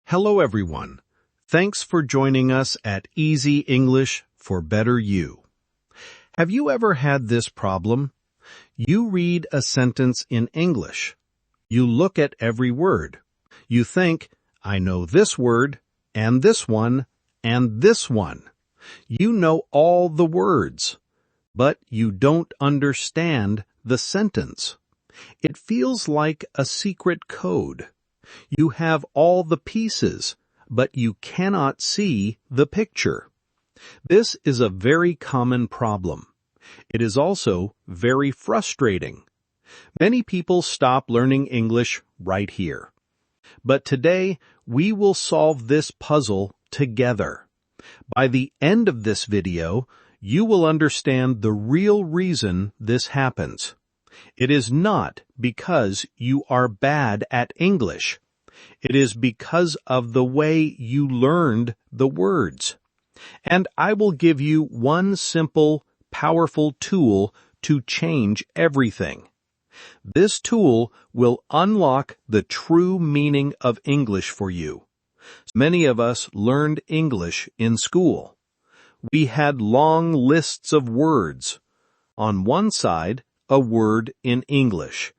Hello everyone. Thanks for joining us at Easy English for Better You. Have you ever had this problem? You read a sentence in English. You look at every word. You think, I know this word, and this one, and this one. You know all the words, but you don't understand the sentence. It feels like a secret code. You have all the pieces, but you cannot see the picture. This is a very common problem. It is also very frustrating. Many people stop learning English right here. But today, we will solve this puzzle together. By the end of this video, you will understand the real reason this happens. It is not because you are bad at English. It is because of the way you learned the words. And I will give you one simple, powerful tool to change everything. This tool will unlock the true meaning of English for you. Many of us learned English in school. We had long lists of words. On one side, a word in English.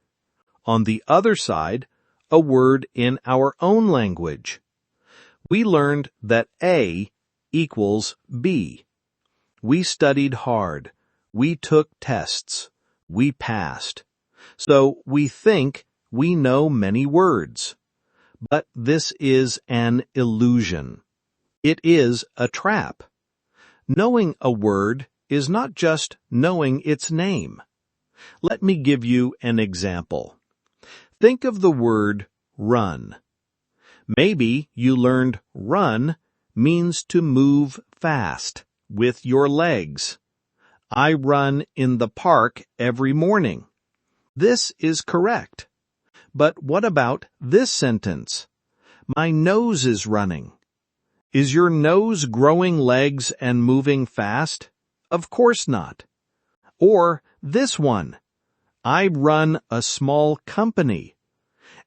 On the other side, a word in our own language. We learned that A equals B. We studied hard. We took tests. We passed. So we think we know many words. But this is an illusion. It is a trap. Knowing a word is not just knowing its name. Let me give you an example. Think of the word run. Maybe you learned run means to move fast with your legs. I run in the park every morning. This is correct. But what about this sentence? My nose is running. Is your nose growing legs and moving fast? Of course not. Or this one. I run a small company.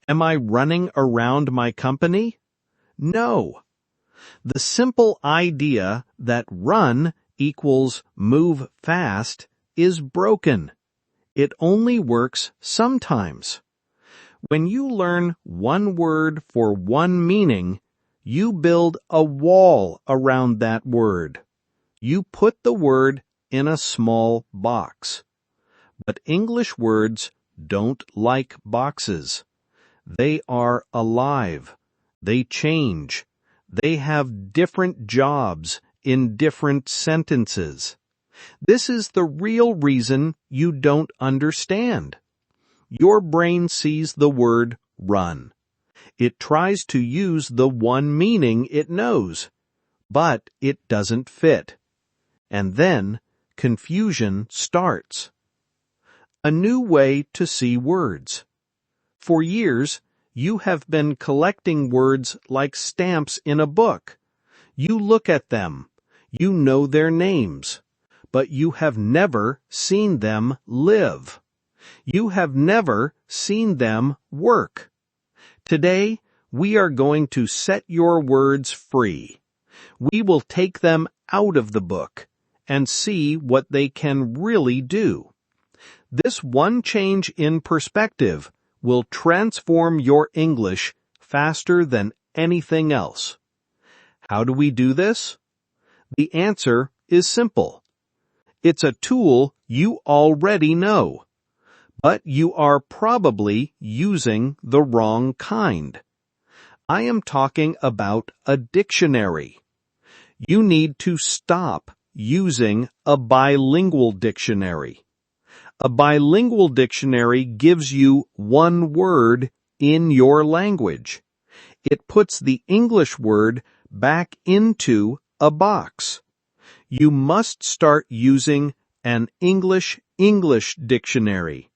Am I running around my company? No. The simple idea that run equals move fast is broken. It only works sometimes. When you learn one word for one meaning, you build a wall around that word. You put the word in a small box. But English words don't like boxes. They are alive. They change. They have different jobs in different sentences. This is the real reason you don't understand. Your brain sees the word run. It tries to use the one meaning it knows, but it doesn't fit. And then confusion starts. A new way to see words. For years, you have been collecting words like stamps in a book. You look at them. You know their names. But you have never seen them live. You have never seen them work. Today, we are going to set your words free. We will take them out of the book and see what they can really do. This one change in perspective will transform your English faster than anything else. How do we do this? The answer is simple. It's a tool you already know, but you are probably using the wrong kind. I am talking about a dictionary. You need to stop using a bilingual dictionary. A bilingual dictionary gives you one word in your language. It puts the English word back into a box. You must start using an English dictionary.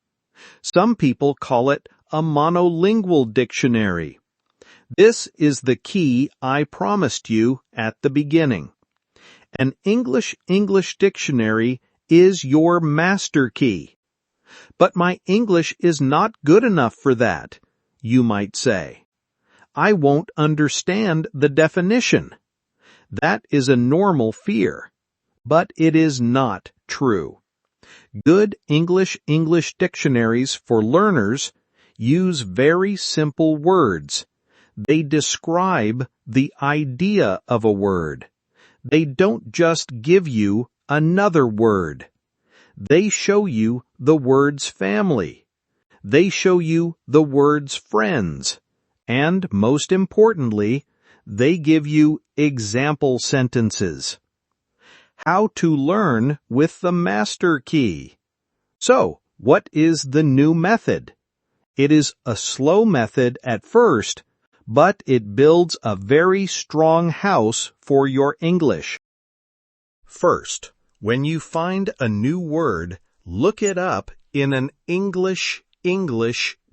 Some people call it a monolingual dictionary. This is the key I promised you at the beginning. An English dictionary is your master key. But my English is not good enough for that, you might say. I won't understand the definition. That is a normal fear, but it is not true. Good English dictionaries for learners use very simple words. They describe the idea of a word. They don't just give you another word. They show you the word's family. They show you the word's friends. And most importantly, they give you example sentences. How to learn with the master key. So, what is the new method? It is a slow method at first, but it builds a very strong house for your English. First, when you find a new word, look it up in an English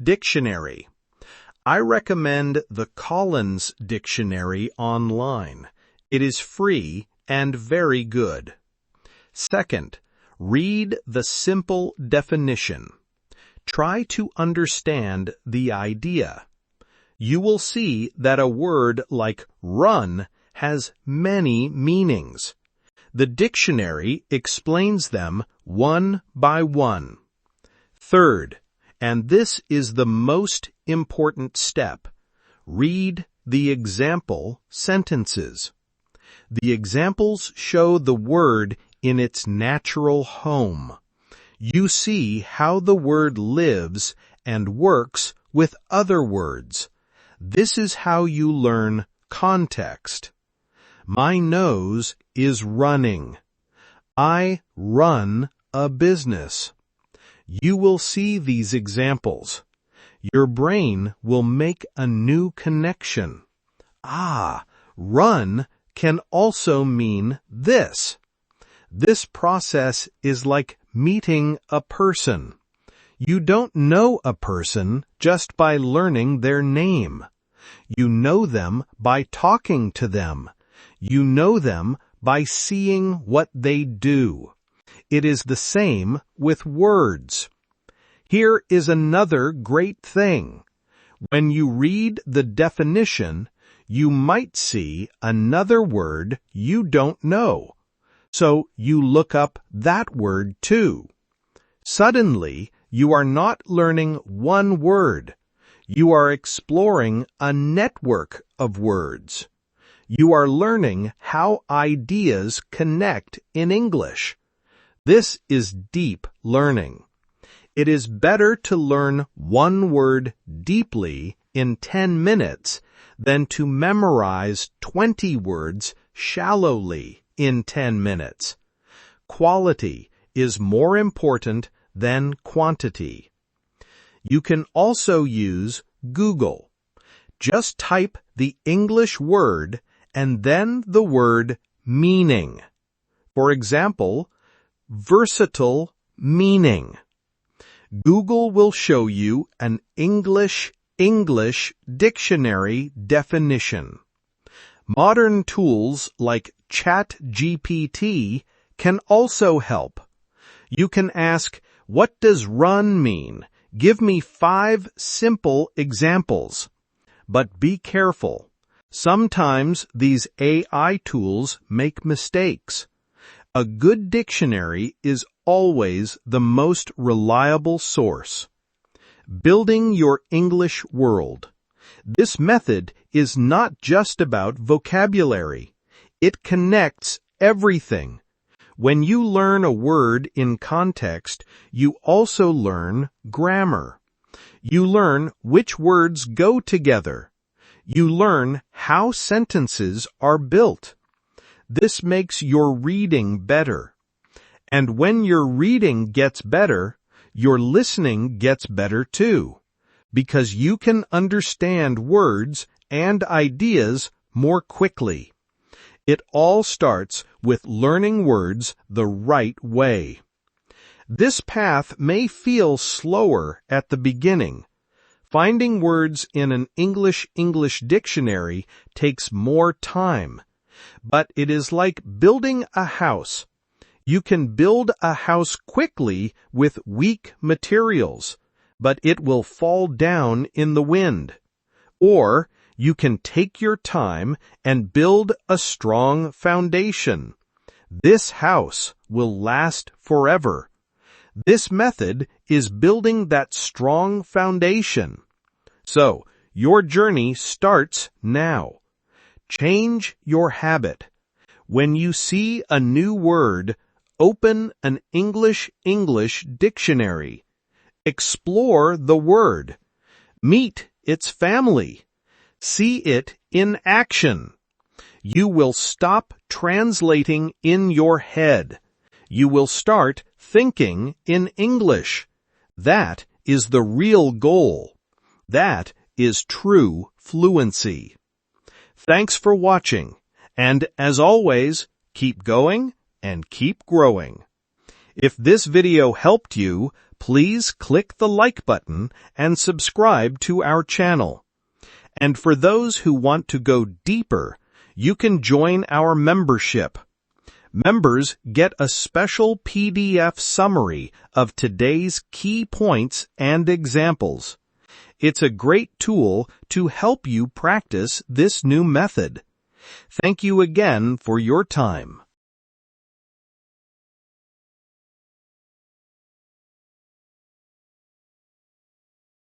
dictionary. I recommend the Collins Dictionary online. It is free and very good. Second, read the simple definition. Try to understand the idea. You will see that a word like run has many meanings. The dictionary explains them one by one. Third, and this is the most important step, read the example sentences. The examples show the word in its natural home. You see how the word lives and works with other words. This is how you learn context. My nose is running. I run a business. You will see these examples. Your brain will make a new connection. Run can also mean this. This process is like meeting a person. You don't know a person just by learning their name. You know them by talking to them. You know them by seeing what they do. It is the same with words. Here is another great thing. When you read the definition, you might see another word you don't know. So you look up that word too. Suddenly, you are not learning one word. You are exploring a network of words. You are learning how ideas connect in English. This is deep learning. It is better to learn one word deeply in 10 minutes than to memorize 20 words shallowly in 10 minutes. Quality is more important than quantity. You can also use Google. Just type the English word and then the word meaning. For example, versatile meaning. Google will show you an English dictionary definition. Modern tools like ChatGPT can also help. You can ask, what does run mean? Give me 5 simple examples. But be careful. Sometimes these AI tools make mistakes. A good dictionary is always the most reliable source. Building your English world. This method is not just about vocabulary. It connects everything. When you learn a word in context, you also learn grammar. You learn which words go together. You learn how sentences are built. This makes your reading better. And when your reading gets better, your listening gets better too, because you can understand words and ideas more quickly. It all starts with learning words the right way. This path may feel slower at the beginning. Finding words in an English dictionary takes more time, but it is like building a house. You can build a house quickly with weak materials, but it will fall down in the wind. Or You can take your time and build a strong foundation. This house will last forever. This method is building that strong foundation. So, your journey starts now. Change your habit. When you see a new word, open an English dictionary. Explore the word. Meet its family. See it in action. You will stop translating in your head. You will start thinking in English. That is the real goal. That is true fluency. Thanks for watching, and as always, keep going and keep growing. If this video helped you, please click the like button and subscribe to our channel. And for those who want to go deeper, you can join our membership. Members get a special PDF summary of today's key points and examples. It's a great tool to help you practice this new method. Thank you again for your time.